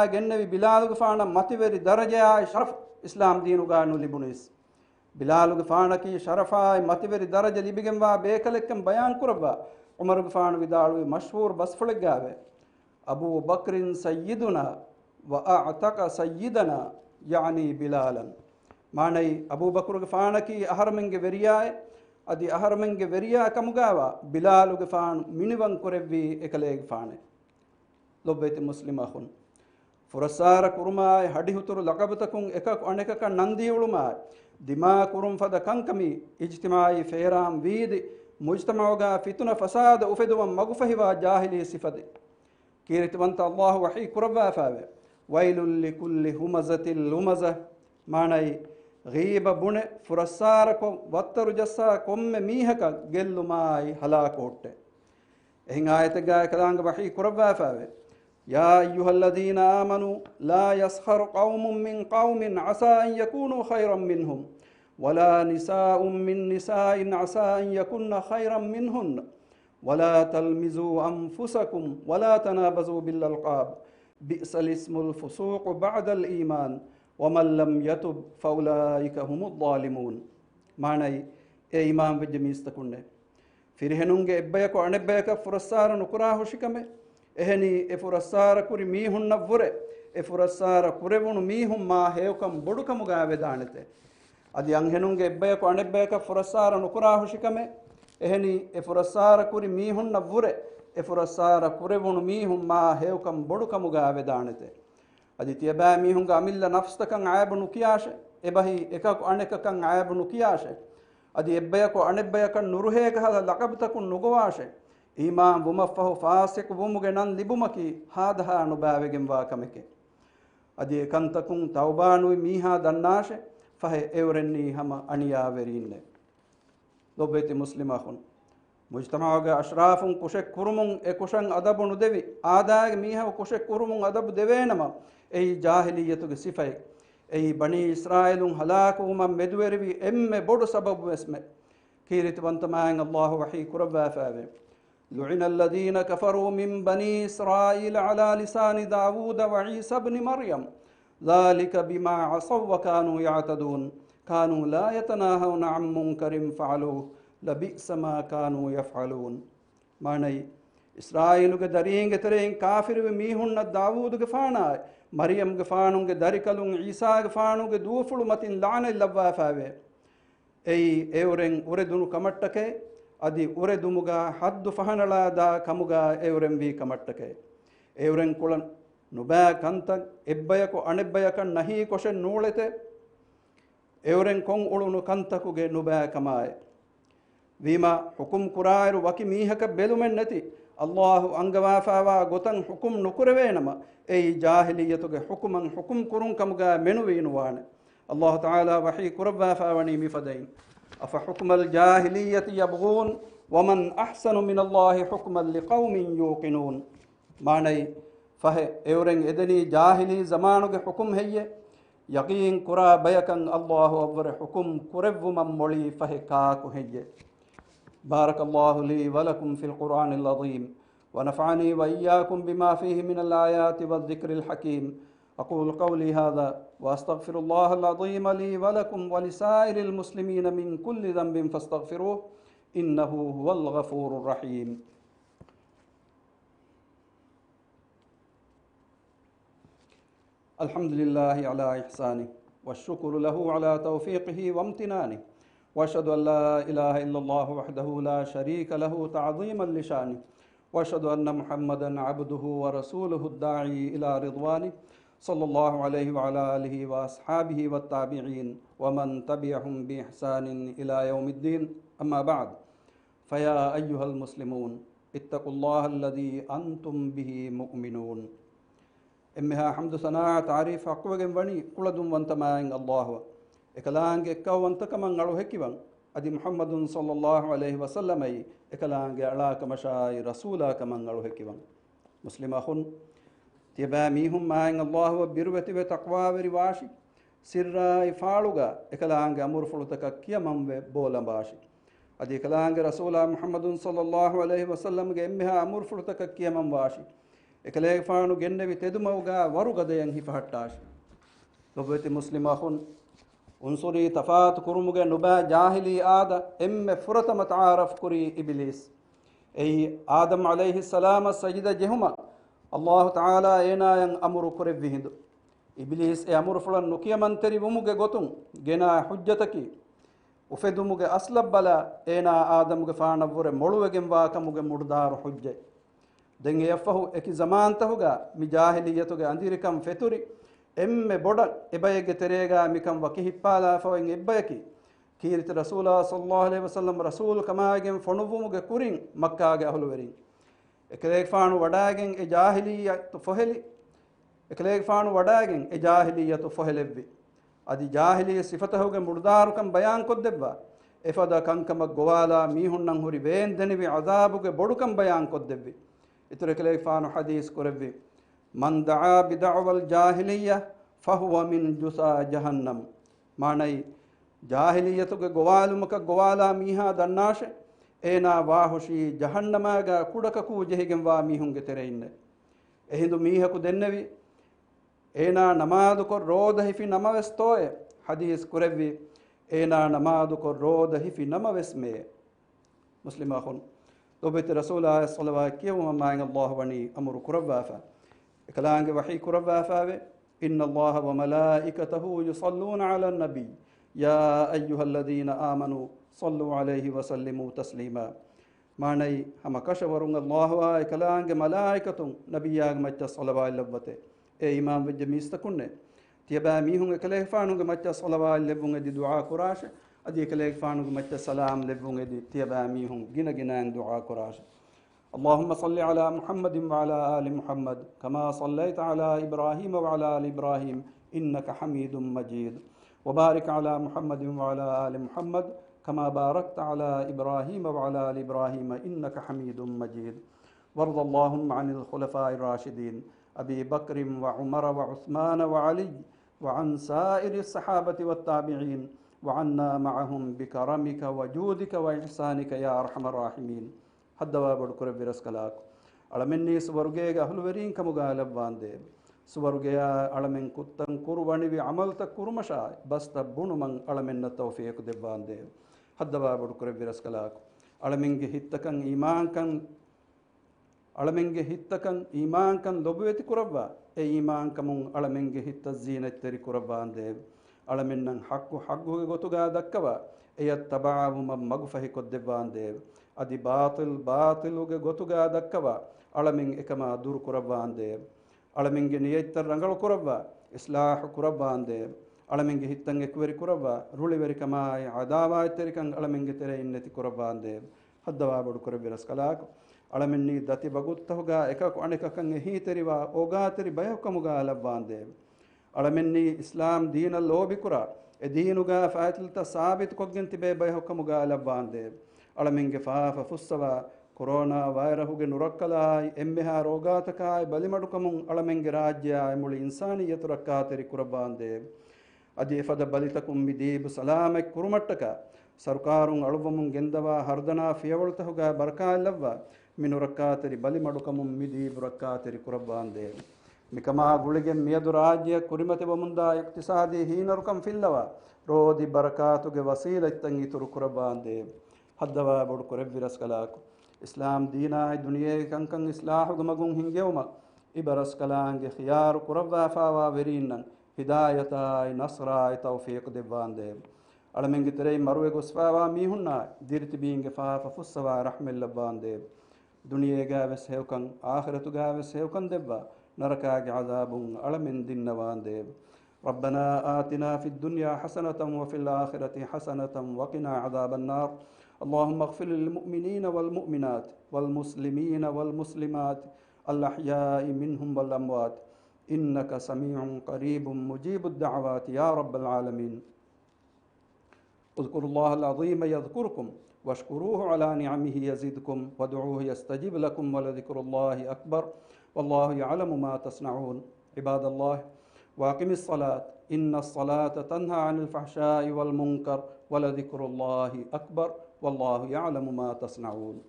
ගෙන්නවි බිලාලුගේ ෆාන මතිවරි දරජායි ශරෆ් ඉස්ලාම් දීනුගා නුලිබුනිස් බිලාලුගේ ෆානකී ශරෆායි මතිවරි දරජ ලිබිගෙන්වා බේකලෙක්කම් බයාන් කුරබා උමරුගේ ෆාන විදාළුවේ මෂ්හූර් බස්ෆුලගාවේ අබූ බක්රින් සය්යිදුනා ව අඅතක සය්යිදනා යානි බිලාලන් මානයි අබූ බක්රුගේ ෆානකී අහරමෙන්ගේ වෙරියායි අදි අහරමෙන්ගේ වෙරියා කමුගාවා බිලාලුගේ ෆාන මිනිවන් කුරෙව්වි එකලේගේ ෆානේ ලොබ්බේති මුස්ලිමහුන් ෆුරසාර කුරුමායි හඩිහුතුරු ලකබතකුන් එකක් අනෙකක නන්දියුළුමායි දිමා කුරුම් ෆද කංකමි ඉජ්තිමායි ෆේරාම් වීදි මුජ්තමවගා ෆිතුන ෆසාද උෆෙදුවම් මගුෆහිවා ජාහිලී සිෆදි කීරිතවන්ත අල්ලාහ් වහී කුරබා ෆාවේ වයිලුල් ලිකුල්ලි හුමසතිල් ලුමස මානයි ගීබ බුනේ ෆුරසාර කො වත්තරු ජස්සා කොම්මෙ මීහක ගෙල්ලුමායි හලාකෝට්ටේ එහින් ආයතගා කලාංග වහී කුරබා ෆාවේ يا أيها الذين آمنوا لا يسخر قوم من قوم عسى أن يكونوا خيرا منهم ولا نساء من نساء عسى أن يكن خيرا منهن ولا تلمزوا أنفسكم ولا تنابزوا بالألقاب بئس الاسم الفسوق بعد الإيمان ومن لم يتب فأولئك هم الظالمون معنى إيمان بجميستكن فرهنونge ebbeyako anebbeyaka furasara nukurahu shikame eheni efurasara kuri mihun navvure efurasara kurevunu mihun ma hewkam bodukamuga vedanete adi anghenunge ebbeyako anebbeyaka furasara nukurahu shikame eheni efurasara kuri mihun navvure efurasara kurevunu mihun ma hewkam bodukamuga vedanete adi tiyaba mihunga amilla nafstakan aibunu kiyashe ebahi ekak anekakan aibunu kiyashe adi ebbeyako anebbeyaka nuruheka hala laqabtakun nugawashe ඊමාන් වුමෆහු ෆාසික් වුමුගේ නන් ලිබුමකි හාදහා නුබාවෙගෙන් වාකමකේ අදී කන්තකුන් තවබානුයි මීහා දන්නාෂ ෆහෙ එවරෙන්නි හම අනියාවෙරින්නේ ලොබෙති මුස්ලිමහුන් මුජ්තමාගේ අශ්රාෆුන් කුෂෙක් කුරුමුන් ඒ කුෂන් අදබුණු දෙවි ආදාගේ මීහා කුෂෙක් කුරුමුන් අදබු දෙවේනම එයි ජාහිලියතුගේ සිෆයි එයි බනි ඉස්රායිලුන් හලාකුම මෙදුවෙරවි එම්මෙ බොඩු සබබ් වෙස්මෙ කීරිතවන්තමායන් අල්ලාහ් වහී කුරබා ෆාවේ لعن الذين كفروا من بني إسرائيل على لسان داود وعيسى بن مريم ذلك بما عصوا وكانوا يعتدون كانوا لا يتناهون عن منكر فعلوه لبئس ما كانوا يفعلون معنى إسرائيل درين ترين كافر ميهن داود غفانا مريم غفانون دركلون عيسى غفانون دوفل متين لعن اللوافاوي أي اورن اوردونو كمට්ටකේ අදි උරේ දුමුගා හද්දු ෆහනලා දා කමුගා එවරෙන් වී කමට්ටකේ එවරෙන් කුලන් නුබෑ කන්තක් එබ්බයක අනෙබ්බයක නහි කොෂෙන් නූලෙත එවරෙන් කොන් උළුණු කන්තකුගේ නුබෑ කමාය වීමා හුකුම් කුරායරු වකි මීහක බෙලුමෙන් නැති අල්ලාහ් අංගවාෆාවා ගොතන් හුකුම් නුකුරවේනම ඒ ජාහිලියතුගේ හුකුමන් හුකුම් කුරුන් කමුගා මෙනු වීනුවාන අල්ලාහ් තාලා වහී කුරවාෆාවනි මිෆදයින් أفحكم الجاهلية يبغون ومن أحسن من الله حكما لقوم يوقنون معنى فه اورن ادني جاهلي زمانك حكم هي يقين كرا بيكن الله أكبر حكم كرب من مولي فه كاك هي بارك الله لي ولكم في القرآن العظيم ونفعني وإياكم بما فيه من الآيات والذكر الحكيم أقول قولي هذا وأستغفر الله العظيم لي ولكم ولسائر المسلمين من كل ذنب فاستغفروه إنه هو الغفور الرحيم الحمد لله على إحسانه والشكر له على توفيقه وامتنانه وأشهد أن لا إله إلا الله وحده لا شريك له تعظيما لشانه وأشهد أن محمدا عبده ورسوله الداعي إلى رضوانه صلى الله عليه وعلى آله وأصحابه والتابعين ومن تبعهم بإحسان إلى يوم الدين أما بعد فيا أيها المسلمون اتقوا الله الذي أنتم به مؤمنون إمها حمد ثناء تعريف حقوق وني قلدم وانتماين الله إكلانج إكاو وانتكمن على هكيبان أدي محمد صلى الله عليه وسلم إكلانج علاك مشاي رسولا كمن على هكيبان مسلم أخون تبا ميهم ماين الله وبروتي وتقوى ورواشي سرّا فالوغا إكلانج أمور فلوتك كيامم بولا باشي أدي إكلانج رسول محمد صلى الله عليه وسلم جمها أمور فلوتك كيامم باشي ekaleeg faanu gennevi tedumawga waru gadayan hifahattash lobeti muslimahun unsuri tafaat kurumuge nuba jahili aada emme furata mataaraf kuri iblis ei adam alayhi salam sajida jehuma allah taala enayan amuru kurevvi hindu iblis e amuru fulan nukiyamanteri wumuge gotun gena hujjataki ufedumuge aslab bala ena adamuge faanavure moluwegen waakamuge murdaru hujje den efahu eki zamantahuga mi jahiliyatuge andirikam feturi emme boda ebayege terega mikam wakihippala fawen ebbayaki kීරිත රසූලා සල්ලල්ලාහු අලයිහි වසල්ලම් රසූල් කමාගෙන් ෆොනුවුමුගේ කුරින් මක්කාගේ අහලුවරින් එකලේක් ෆානු වඩාගෙන් ඒ ජාහිලියත් ෆොහෙලි එකලේක් ෆානු වඩාගෙන් ඒ ජාහිලියත් ෆොහෙලෙව්වි අදි ජාහිලිය සිෆතහුගේ මුර්දාරුකම් බයාන් කොද්දෙව්වා එෆද කංකම ගෝවාලා මීහුන්නන් හුරි වේන් දෙනිවි අසාබුගේ බොඩුකම් බයාන් කොද්දෙව්වි ඉතුරු එකලේක් ෆානු හදීස් කරෙව්වි මන් දආ බිදඅවල් ජාහිලිය ෆහුව මින් ජුසා ජහන්නම් මානයි ජාහිලියතුගේ ගෝවාලුමක ගෝවාලා මීහා දන්නාෂ ඒනා වාහුෂී ජහන්නමග කුඩකකූ ජෙහිගෙන් වා මීහුන්ගේ තෙරෙන්නේ එහිඳු මීහකු දෙන්නවි ඒනා නමාදු කො රෝද හිෆි නමවස්තෝය හදීස් කුරෙව්වි ඒනා නමාදු කො රෝද හිෆි නමවස්මේ මුස්ලිම අඛුන් ලොබෙත රසූලා සල්ලල්ලාහු කියවම මාංග අල්ලාහ් වනි අමරු කුරවාෆා එකලාංගේ වහී කුරවාෆාවේ ඉන්න අල්ලාහ් ව මලායිකතහු යුසල්ලූන අලන් නබී يا أيها الذين آمنوا صلوا عليه وسلموا تسليما ماني هم كشورون الله وكلانج ملائكة نبياغ مچ صلوات لبته اي امام وجميستكن تيبا ميهون كله فانون مچ صلوات لبون دي دعاء قراش ادي كله فانون مچ سلام لبون دي تيبا ميهون جنا جنا دعاء قراش اللهم صل على محمد وعلى آل محمد كما صليت على إبراهيم وعلى آل إبراهيم إنك حميد مجيد وبارك على محمد وعلى آل محمد كما باركت على إبراهيم وعلى آل إبراهيم إنك حميد مجيد وارض اللهم عن الخلفاء الراشدين أبي بكر وعمر وعثمان وعلي وعن سائر الصحابة والتابعين وعنا معهم بكرمك وجودك وإحسانك يا أرحم الراحمين حدوا بدكر برسكلاك على مني سورجيك أهل ورين كمغالب واندي ಸುವರ್ಗೆಯ ಅಳಮೆನ್ ಕುತ್ತಂ ಕುರುವಣಿವಿ ಅಮಲ್ತ ಕುರುಮಶಾಯ್ ಬಸ್ತ ಬುಣುಮಂ ಅಳಮೆನ್ನ ತೌಫೀಕ್ ದೆಬ್ಬಾಂದೆ ಹದ್ದವಾ ಬುಡುಕರೆ ವಿರಸ್ಕಲಾಕ್ ಅಳಮೆಂಗೆ ಹಿತ್ತಕಂ ಈಮಾಂಕಂ ಲೊಬುವೆತಿ ಕುರವ್ವ ಎ ಈಮಾಂಕಮುಂ ಅಳಮೆಂಗೆ ಹಿತ್ತ ಝೀನತ್ತೆರಿ ಕುರವ್ವಾಂದೆ ಅಳಮೆನ್ನಂ ಹಗ್ಗುಗೆ ಗೊತುಗಾ ದಕ್ಕವ ಎಯ ತಬಾವುಮ ಮಗುಫಹಿ ಕೊದ್ದೆವ್ವಾಂದೆ ಅದಿ ಬಾತಿಲುಗೆ ಗೊತುಗಾ ದಕ್ಕವ ಅಳಮೆಂ ಎಕಮ ದುರು ಕುರವ್ವಾಂದೆ ಅಳಮೆಂಗೆ ನಿಯತ್ತರ ರಂಗಳು ಕುರವ್ವ ಇಸ್ಲಾಹ್ ಕುರವ್ವಾಂದೆ ಅಳಮೆಂಗೆ ಹಿತ್ತಂಗೆ ಕುವರಿ ಕುರವ್ವ ರುಳಿವೆರಿ ಕಮಾಯ ಅದಾವಾಯ್ ತೆರಿಕಂಗ್ ಅಳಮೆಂಗೆ ತೆರೆ ಇನ್ನತಿ ಕುರವ್ವಾಂದೆ ಹದ್ದವಾ ಬಡು ಕುರವ್ವಿರ ಸ್ಕಲಾಕ್ ಅಳಮೆನ್ನಿ ದತಿ ಬಗುತ್ತಹುಗ ಎಕಕು ಅಣೆಕಕಂಗೆ ಹೀತೆರಿವ ಓಗಾತೆರಿ ಬಯಕಮುಗ ಲವ್ವಾಂದೆ ಅಳಮೆನ್ನಿ ಇಸ್ಲಾಂ ದೀನ ಲೋಬಿ ಕುರ ಎ ದೀನುಗ ಫಾತಿಲ್ತ ಸಾಬಿತ್ ಕೊಗ್ಗೆಂತಿ ಬೆ ಬಯಕಮುಗ ಲವ್ವಾಂದೆ ಅಳಮೆಂಗೆ ಫಾಫ ಫುಸ್ಸವ ಕೊರೋನಾ ವೈರಹುಗೆ ನುರಕ್ಕಲಾಯ್ ಎಮ್ಮೆಹ ರೋಗಾತಕಾಯ್ ಬಲಿಮಡುಕಮುಂ ಅಳಮೆಂಗೆ ರಾಜ್ಯ ಮುಳಿ ಇನ್ಸಾನಿಯತು ರಕ್ಕಾತೆರಿ ಕುರಬಾಂದೆ ಅದಿ ಫದ ಬಲಿತಕುಂ ಮಿದೀಬು ಸಲಾಮೆ ಕುರುಮಟ್ಟಕ ಸರ್ಕಾರುಂ ಅಳುವಮುಂ ಗೆಂದವ ಹರ್ದನಾ ಫಿಯವಳ್ತಹುಗ ಬರ್ಕಾಲ್ಲವ್ವ ಮಿನು ರಕ್ಕಾತೆರಿ ಬಲಿಮಡುಕಮುಂ ಮಿದೀಬು ರಕ್ಕಾತೆರಿ ಕುರಬಾಂದೆ ಮಿಕಮಾ ಗುಳಿಗೆ ಮಿಯದು ರಾಜ್ಯ ಕುರಿಮತೆ ಬಮುಂದ ಇಕ್ತಿಸಾದಿ ಹೀನರುಕಂ ಫಿಲ್ಲವ ರೋದಿ ಬರಕಾತುಗೆ ವಸೀಲ ಇತ್ತಂಗಿತುರು ಕುರಬಾಂದೆ ಹದ್ದವ ಬಡು ಕುರೆವ್ವಿರಸ್ಕಲಾಕು इस्लाम दीना दुनिया कंकं इस्लाह गमगुं हिंगेवमा इबरस कलांगे खियार कुरव्वा फावा वेरीनन हिदायताय नसराय तौफीक देवांदे अळमेंगे तेरे मरुवे गोस्वावा मीहुन्ना दिरति बींगे फाफ फुस्सवा रहमल लबांदे दुनिया गावे सेवकं आखिरतु गावे सेवकं देवा नरकागे अज़ाबुं अळमें दिन्नवांदे रब्बना आतिना फिद दुनिया हसनतम व फिल आखिरति हसनतम वकिना अज़ाबन नार اللهم اغفر للمؤمنين والمؤمنات والمسلمين والمسلمات الأحياء منهم والأموات إنك سميع قريب مجيب الدعوات يا رب العالمين اذكروا الله العظيم يذكركم واشكروه على نعمه يزدكم وادعوه يستجب لكم ولذكر الله أكبر والله يعلم ما تصنعون عباد الله واقم الصلاة إن الصلاة تنهى عن الفحشاء والمنكر ولذكر الله أكبر والله يعلم ما تصنعون